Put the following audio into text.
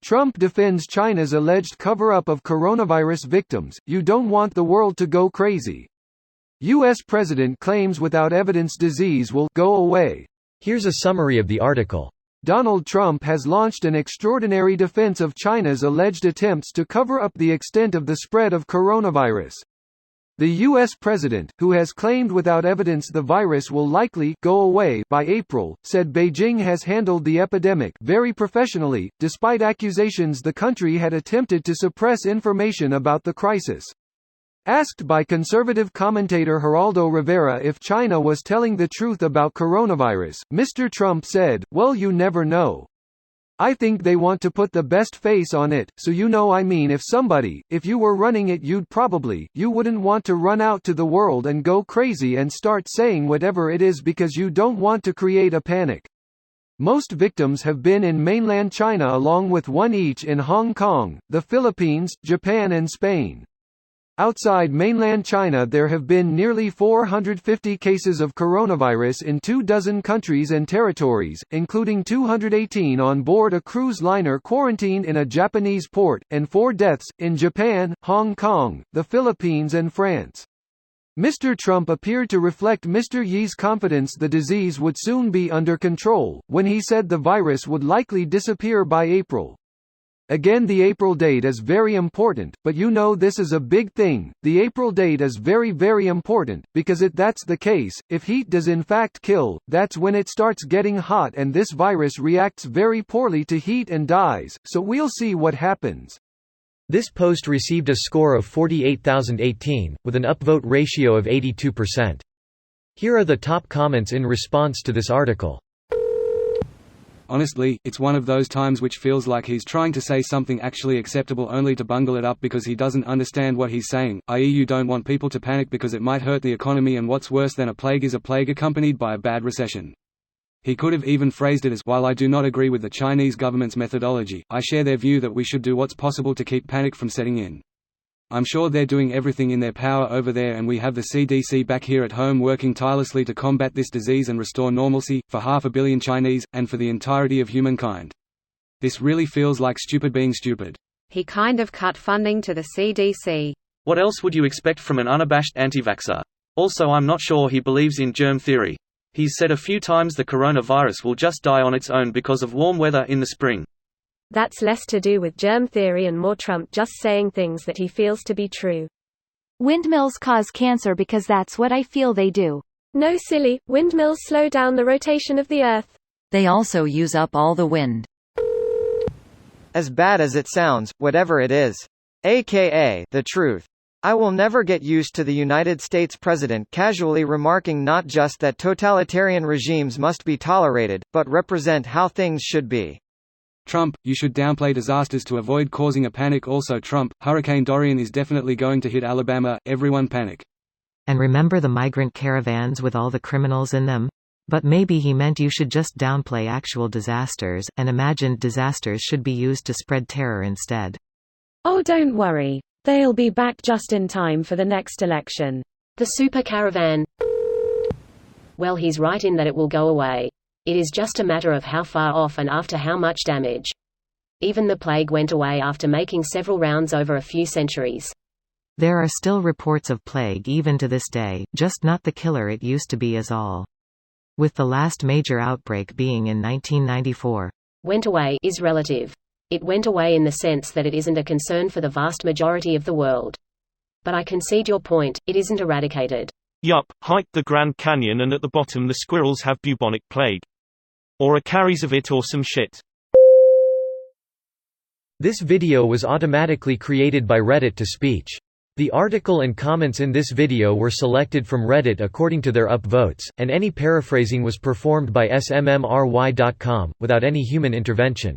Trump defends China's alleged cover-up of coronavirus victims. You don't want the world to go crazy. U.S. President claims without evidence disease will go away. Here's a summary of the article. Donald Trump has launched an extraordinary defense of China's alleged attempts to cover up the extent of the spread of coronavirus. The U.S. president, who has claimed without evidence the virus will likely go away by April, said Beijing has handled the epidemic very professionally, despite accusations the country had attempted to suppress information about the crisis. Asked by conservative commentator Geraldo Rivera if China was telling the truth about coronavirus, Mr. Trump said, "Well, you never know. I think they want to put the best face on it, so I mean if you were running it you wouldn't want to run out to the world and go crazy and start saying whatever it is because you don't want to create a panic." Most victims have been in mainland China along with one each in Hong Kong, the Philippines, Japan and Spain. Outside mainland China there have been nearly 450 cases of coronavirus in 24 countries and territories, including 218 on board a cruise liner quarantined in a Japanese port, and 4 deaths, in Japan, Hong Kong, the Philippines and France. Mr. Trump appeared to reflect Mr. Yi's confidence the disease would soon be under control, when he said the virus would likely disappear by April. Again, the April date is very important, but this is a big thing. The April date is very very important, because if that's the case, if heat does in fact kill, that's when it starts getting hot and this virus reacts very poorly to heat and dies, so we'll see what happens. This post received a score of 48,018, with an upvote ratio of 82%. Here are the top comments in response to this article. Honestly, it's one of those times which feels like he's trying to say something actually acceptable only to bungle it up because he doesn't understand what he's saying, i.e. you don't want people to panic because it might hurt the economy, and what's worse than a plague is a plague accompanied by a bad recession. He could have even phrased it as, while I do not agree with the Chinese government's methodology, I share their view that we should do what's possible to keep panic from setting in. I'm sure they're doing everything in their power over there, and we have the CDC back here at home working tirelessly to combat this disease and restore normalcy, for 500 million Chinese, and for the entirety of humankind. This really feels like stupid being stupid. He kind of cut funding to the CDC. What else would you expect from an unabashed anti-vaxxer? Also, I'm not sure he believes in germ theory. He's said a few times the coronavirus will just die on its own because of warm weather in the spring. That's less to do with germ theory and more Trump just saying things that he feels to be true. Windmills cause cancer because that's what I feel they do. No silly, windmills slow down the rotation of the earth. They also use up all the wind. As bad as it sounds, whatever it is. AKA, the truth. I will never get used to the United States president casually remarking not just that totalitarian regimes must be tolerated, but represent how things should be. Trump, you should downplay disasters to avoid causing a panic. Also Trump, Hurricane Dorian is definitely going to hit Alabama, everyone panic. And remember the migrant caravans with all the criminals in them? But maybe he meant you should just downplay actual disasters, and imagined disasters should be used to spread terror instead. Oh, don't worry. They'll be back just in time for the next election. The super caravan. Well, he's right in that it will go away. It is just a matter of how far off and after how much damage. Even the plague went away after making several rounds over a few centuries. There are still reports of plague even to this day, just not the killer it used to be is all. With the last major outbreak being in 1994. Went away is relative. It went away in the sense that it isn't a concern for the vast majority of the world. But I concede your point, it isn't eradicated. Yup, hike the Grand Canyon and at the bottom the squirrels have bubonic plague. Or a carries of it or some shit. This video was automatically created by Reddit to speech. The article and comments in this video were selected from Reddit according to their upvotes, and any paraphrasing was performed by smmry.com, without any human intervention.